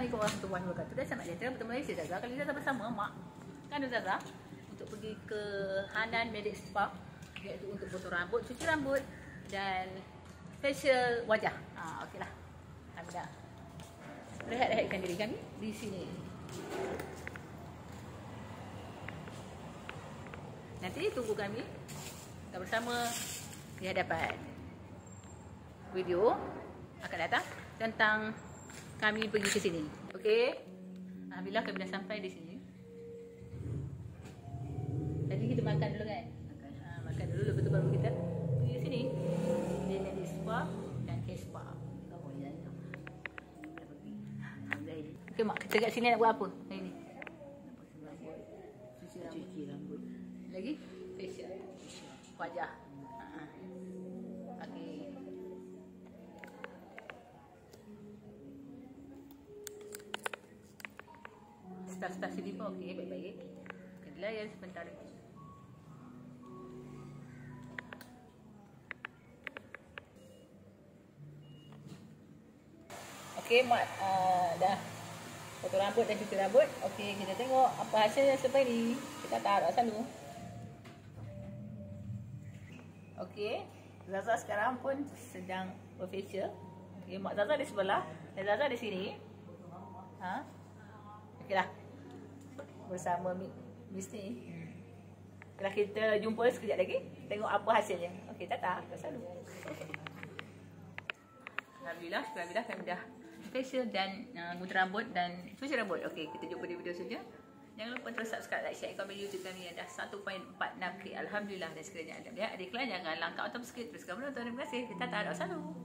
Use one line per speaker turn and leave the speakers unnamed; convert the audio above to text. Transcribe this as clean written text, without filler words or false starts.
Assalamualaikum warahmatullahi wabarakatuh. Dan selamat datang bertemu lagi saya Zaza. Kali ini Zaza bersama Mak Kandung Zaza untuk pergi ke Hanan Medic Spa, iaitu untuk potong rambut, cuci rambut dan facial wajah. Okeylah. Kami dah rehat-rehatkan diri kami di sini. Nanti tunggu kami bersama di hadapan video akan datang tentang kami pergi ke sini. Okey. Alhamdulillah kami dah sampai di sini. Tadi kita makan dulu kan? Makan dulu lepas tu baru kita pergi ke sini. Di Medic Spa dan Hair Spa. Okey mak, kita kat sini nak buat apa hari ni? Cuci rambut. Lagi facial wajah. Okey. Staf-staf sini pun okey, baik-baik. Kena layan sebentar lagi. Okey mak, dah potong rambut dan cuci rambut. Okey, kita tengok apa hasilnya sampai ni. Kita taruh selalu. Okey, Zaza sekarang pun sedang berfacial. Okey, mak Zaza di sebelah dan Zaza di sini. Okeylah. Bersama Miss ni. Okeylah, kita jumpa sekejap lagi. Tengok apa hasilnya. Okey, tata. Selalu. Alhamdulillah, kami dah facial dan gunting rambut dan cuci rambut. Okey, kita jumpa di video seterusnya. Jangan lupa terus subscribe, like, share komen YouTube kami yang dah 1.46k. Alhamdulillah. Dan sekiranya anda melihat ada iklan, jangan langkah atau skip. Teruskan menonton. Terima kasih. Kita tak ada selalu.